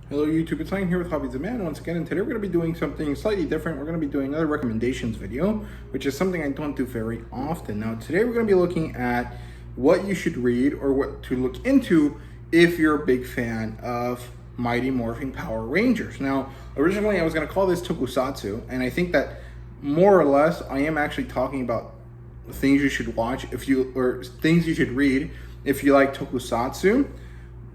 Hello YouTube, it's Ryan here with Hobbies of Man once again, and today we're going to be doing something slightly different. We're going to be doing another recommendations video, which is something I don't do very often. Now today we're going to be looking at what you should read or what to look into if you're a big fan of Mighty Morphin Power Rangers. Now originally I was going to call this Tokusatsu, and I think that more or less I am actually talking about things you should watch or things you should read if you like Tokusatsu.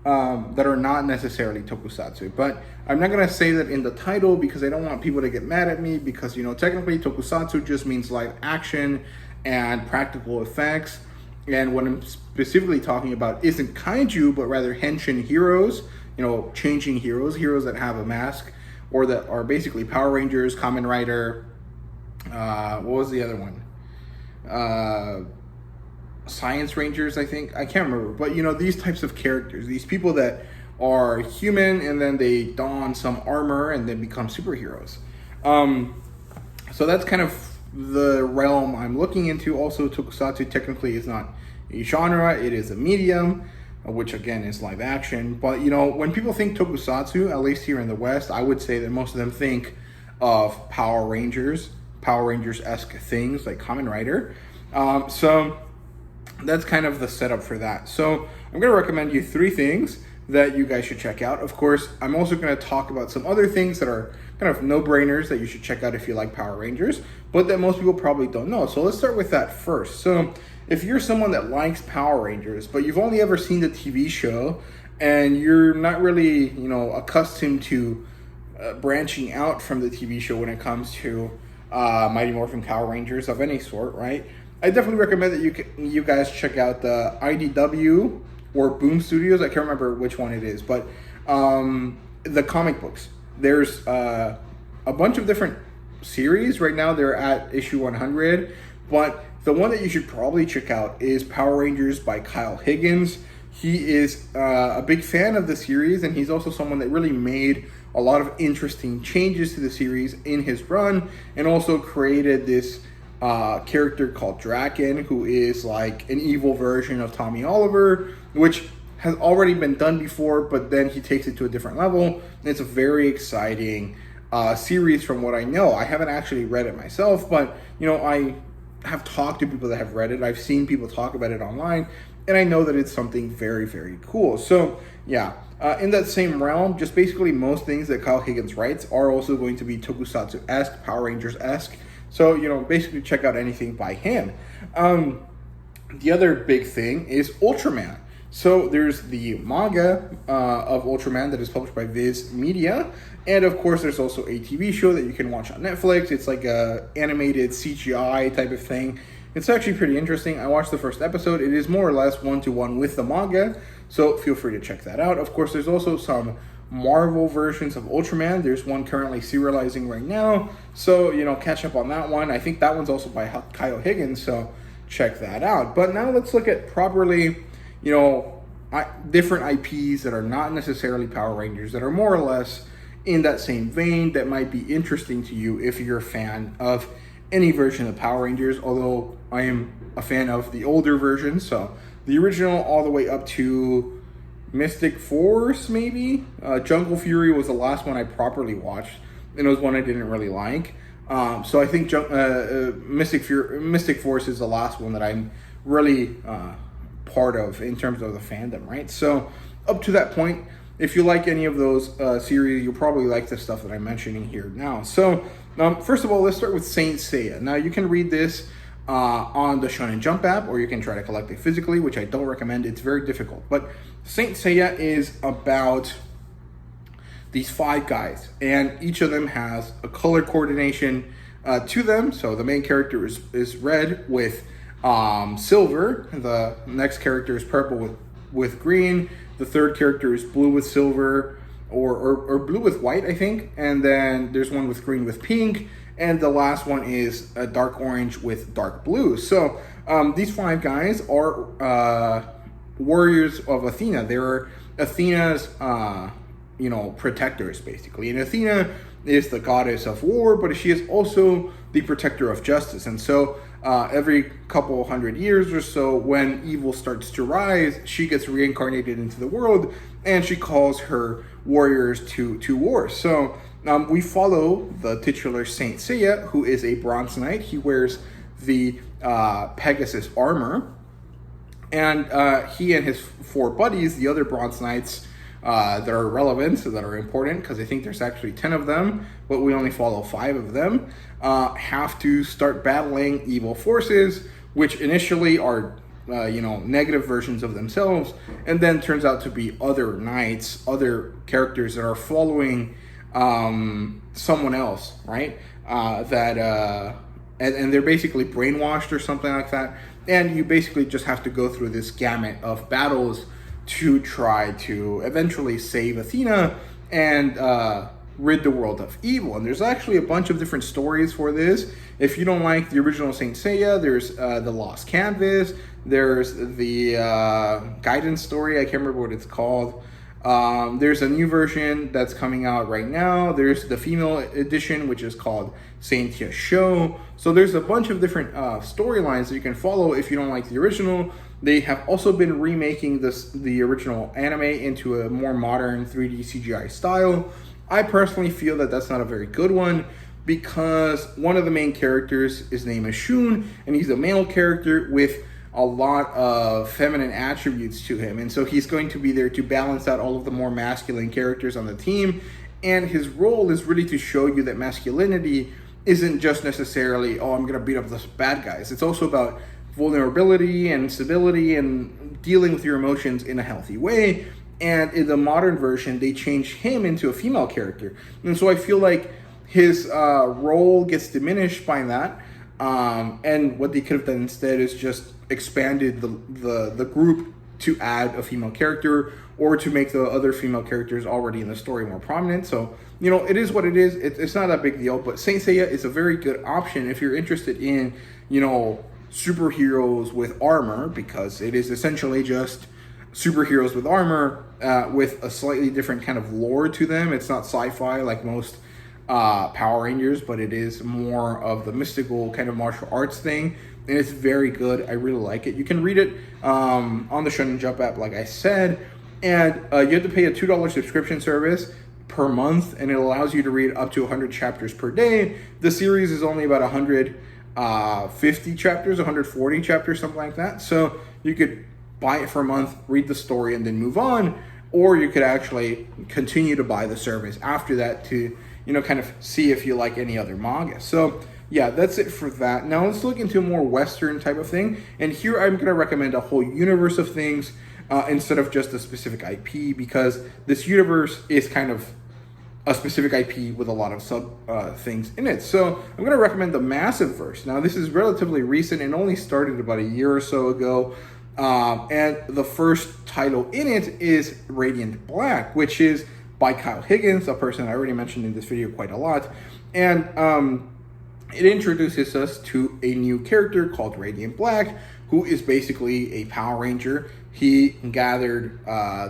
That are not necessarily Tokusatsu, but I'm not gonna say that in the title because I don't want people to get mad at me, because technically Tokusatsu just means live action and practical effects, and what I'm specifically talking about isn't kaiju but rather henshin heroes, changing heroes that have a mask or that are basically Power Rangers, Kamen Rider, what was the other one? Science Rangers, I think. I can't remember. But, these types of characters, these people that are human and then they don some armor and then become superheroes. So that's kind of the realm I'm looking into. Also, Tokusatsu technically is not a genre. It is a medium, which again is live action. But, when people think Tokusatsu, at least here in the West, I would say that most of them think of Power Rangers-esque things like Kamen Rider. So that's kind of the setup for that. So I'm going to recommend you 3 things that you guys should check out. Of course, I'm also going to talk about some other things that are kind of no-brainers that you should check out if you like Power Rangers, but that most people probably don't know. So let's start with that first. So if you're someone that likes Power Rangers, but you've only ever seen the TV show and you're not really, accustomed to branching out from the TV show when it comes to Mighty Morphin Power Rangers of any sort, right? I definitely recommend that you guys check out the IDW or Boom Studios. I can't remember which one it is, but the comic books. There's a bunch of different series. Right now they're at issue 100, but the one that you should probably check out is Power Rangers by Kyle Higgins. He is a big fan of the series, and he's also someone that really made a lot of interesting changes to the series in his run, and also created this character called Draken, who is like an evil version of Tommy Oliver, which has already been done before, but then he takes it to a different level. It's a very exciting series from what I know. I haven't actually read it myself, but I have talked to people that have read it. I've seen people talk about it online, and I know that it's something very, very cool. So yeah, in that same realm, just basically most things that Kyle Higgins writes are also going to be Tokusatsu-esque, Power Rangers-esque. So, basically check out anything by him. The other big thing is Ultraman. So there's the manga of Ultraman that is published by Viz Media. And of course, there's also a TV show that you can watch on Netflix. It's like a animated CGI type of thing. It's actually pretty interesting. I watched the first episode. It is more or less one-to-one with the manga. So feel free to check that out. Of course, there's also some Marvel versions of Ultraman. There's one currently serializing right now, so catch up on that one. I think that one's also by Kyle Higgins, so check that out. But now let's look at properly different IPs that are not necessarily Power Rangers, that are more or less in that same vein, that might be interesting to you if you're a fan of any version of Power Rangers, although I am a fan of the older version, so the original all the way up to Mystic Force, maybe. Jungle Fury was the last one I properly watched, and it was one I didn't really like. So I think Mystic Force is the last one that I'm really part of in terms of the fandom, right? So up to that point, if you like any of those series, you'll probably like the stuff that I'm mentioning here now. So first of all, let's start with Saint Seiya. Now you can read this on the Shonen Jump app, or you can try to collect it physically, which I don't recommend. It's very difficult. But Saint Seiya is about these 5 guys, and each of them has a color coordination to them. So the main character is red with silver. The next character is purple with green. The third character is blue with silver, or blue with white, I think. And then there's one with green with pink. And the last one is a dark orange with dark blue. So these 5 guys are warriors of Athena. They're Athena's, protectors, basically. And Athena is the goddess of war, but she is also the protector of justice. And so every couple hundred years or so, when evil starts to rise, she gets reincarnated into the world and she calls her warriors to war. So we follow the titular Saint Seiya, who is a bronze knight. He wears the Pegasus armor, and he and his 4 buddies, the other bronze knights that are relevant, that are important, because I think there's actually 10 of them, but we only follow 5 of them, have to start battling evil forces, which initially are negative versions of themselves, and then turns out to be other knights, other characters that are following someone else, right? And they're basically brainwashed or something like that. And you basically just have to go through this gamut of battles to try to eventually save Athena and rid the world of evil. And there's actually a bunch of different stories for this. If you don't like the original Saint Seiya, there's the Lost Canvas, there's the guidance story, I can't remember what it's called. There's a new version that's coming out right now. There's the female edition, which is called Saint Seiya Show. So there's a bunch of different storylines that you can follow if you don't like the original. They have also been remaking the original anime into a more modern 3D CGI style. I personally feel that that's not a very good one, because one of the main characters, his name is Shun, and he's a male character with a lot of feminine attributes to him, and so he's going to be there to balance out all of the more masculine characters on the team. And his role is really to show you that masculinity isn't just necessarily, oh, I'm gonna beat up the bad guys. It's also about vulnerability and stability and dealing with your emotions in a healthy way. And in the modern version, they changed him into a female character, and so I feel like his role gets diminished by that. And what they could have done instead is just expanded the group to add a female character, or to make the other female characters already in the story more prominent. So, it is what it is. It's not that big deal, but Saint Seiya is a very good option if you're interested in, superheroes with armor, because it is essentially just superheroes with armor with a slightly different kind of lore to them. It's not sci-fi like most Power Rangers, but it is more of the mystical kind of martial arts thing, and it's very good. I really like it. You can read it on the Shonen Jump app, like I said, and you have to pay a $2 subscription service per month, and it allows you to read up to 100 chapters per day. The series is only about 150 chapters, 140 chapters, something like that. So you could buy it for a month, read the story, and then move on, or you could actually continue to buy the service after that to kind of see if you like any other manga. So yeah, that's it for that. Now let's look into a more Western type of thing. And here I'm going to recommend a whole universe of things instead of just a specific IP, because this universe is kind of a specific IP with a lot of sub things in it. So I'm going to recommend the Massive Verse. Now this is relatively recent and only started about a year or so ago. And the first title in it is Radiant Black, which is by Kyle Higgins, a person I already mentioned in this video quite a lot. And it introduces us to a new character called Radiant Black, who is basically a Power Ranger. He gathered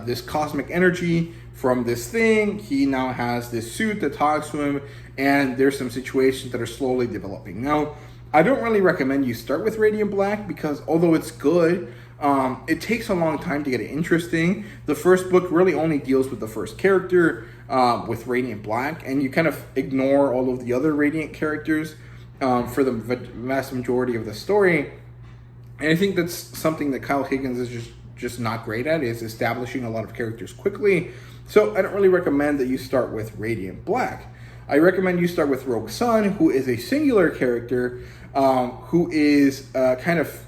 this cosmic energy from this thing. He now has this suit that talks to him, and there's some situations that are slowly developing. Now, I don't really recommend you start with Radiant Black, because although it's good, it takes a long time to get it interesting. The first book really only deals with the first character, with Radiant Black, and you kind of ignore all of the other Radiant characters for the vast majority of the story. And I think that's something that Kyle Higgins is just not great at, is establishing a lot of characters quickly. So I don't really recommend that you start with Radiant Black. I recommend you start with Rogue Sun, who is a singular character, who is kind of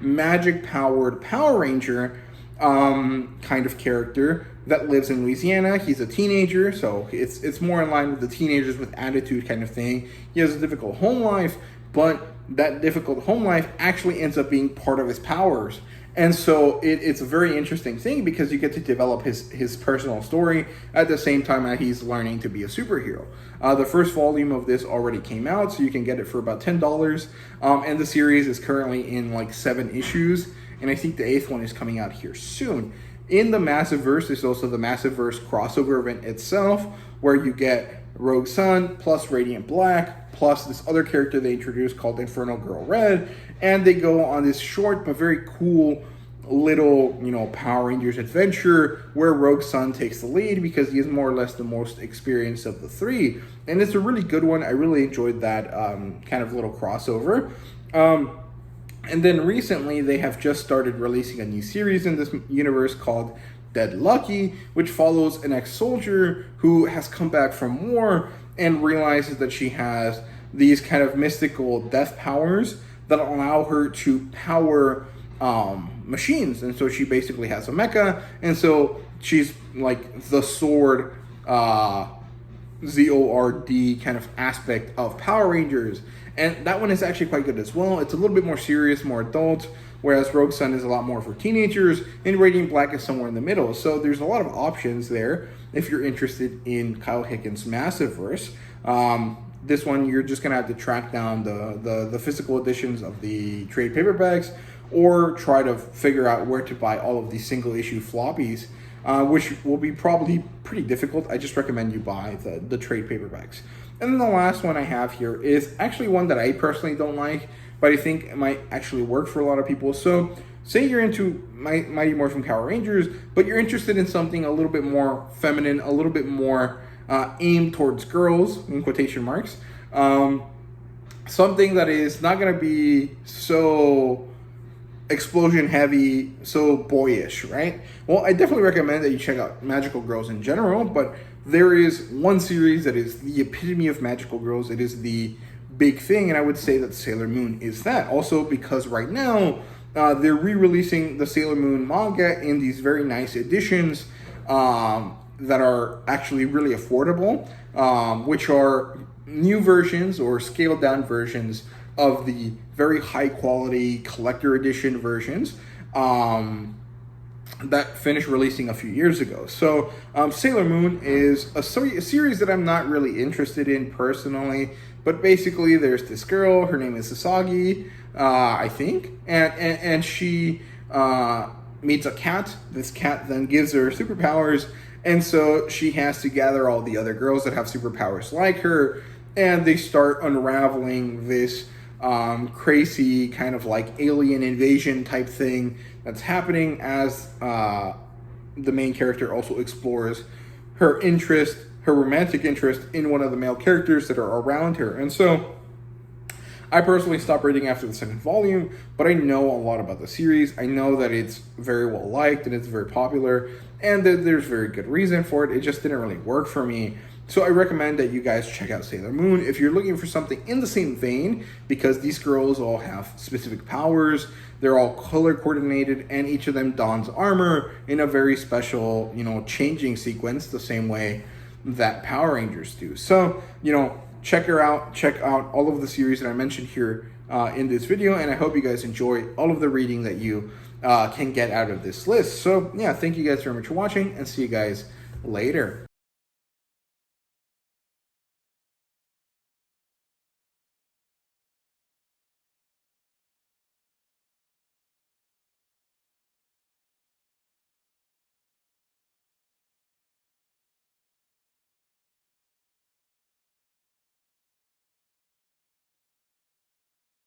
magic-powered Power Ranger kind of character that lives in Louisiana. He's a teenager, so it's more in line with the teenagers with attitude kind of thing. He has a difficult home life, but that difficult home life actually ends up being part of his powers. And so it's a very interesting thing, because you get to develop his personal story at the same time that he's learning to be a superhero. The first volume of this already came out, so you can get it for about $10. And the series is currently in like 7 issues, and I think the 8th one is coming out here soon. In the Massive Verse, there's also the Massive Verse crossover event itself, where you get Rogue Sun plus Radiant Black plus this other character they introduced called Infernal Girl Red, and they go on this short but very cool little, Power Rangers adventure where Rogue Sun takes the lead because he is more or less the most experienced of the three. And it's a really good one. I really enjoyed that kind of little crossover. And then recently they have just started releasing a new series in this universe called Dead Lucky, which follows an ex-soldier who has come back from war and realizes that she has these kind of mystical death powers that allow her to power machines. And so she basically has a mecha, and so she's like the sword ZORD kind of aspect of Power Rangers. And that one is actually quite good as well. It's a little bit more serious, more adult, whereas Rogue Sun is a lot more for teenagers, and Radiant Black is somewhere in the middle. So there's a lot of options there if you're interested in Kyle Hickens' Massiveverse. This one, you're just going to have to track down the physical editions of the trade paperbacks, or try to figure out where to buy all of these single issue floppies, which will be probably pretty difficult. I just recommend you buy the trade paperbacks. And then the last one I have here is actually one that I personally don't like, but I think it might actually work for a lot of people. So say you're into Mighty Morphin Power Rangers, but you're interested in something a little bit more feminine, a little bit more aimed towards girls, in quotation marks. Something that is not going to be so explosion heavy, so boyish, right? Well, I definitely recommend that you check out Magical Girls in general, but there is one series that is the epitome of Magical Girls. It is the big thing, and I would say that Sailor Moon is that. Also because right now, they're re-releasing the Sailor Moon manga in these very nice editions that are actually really affordable, which are new versions or scaled down versions of the very high quality collector edition versions that finished releasing a few years ago. So Sailor Moon is a series that I'm not really interested in personally, but basically there's this girl, her name is Sasagi, I think, and she meets a cat. This cat then gives her superpowers, and so she has to gather all the other girls that have superpowers like her, and they start unraveling this crazy kind of like alien invasion type thing that's happening as the main character also explores her romantic interest in one of the male characters that are around her. And so I personally stopped reading after the second volume, but I know a lot about the series. I know that it's very well liked and it's very popular, and that there's very good reason for it. It just didn't really work for me. So I recommend that you guys check out Sailor Moon if you're looking for something in the same vein, because these girls all have specific powers. They're all color coordinated, and each of them dons armor in a very special, changing sequence, the same way that Power Rangers do. So, check her out. Check out all of the series that I mentioned here in this video, and I hope you guys enjoy all of the reading that you can get out of this list. So, yeah, thank you guys very much for watching, and see you guys later.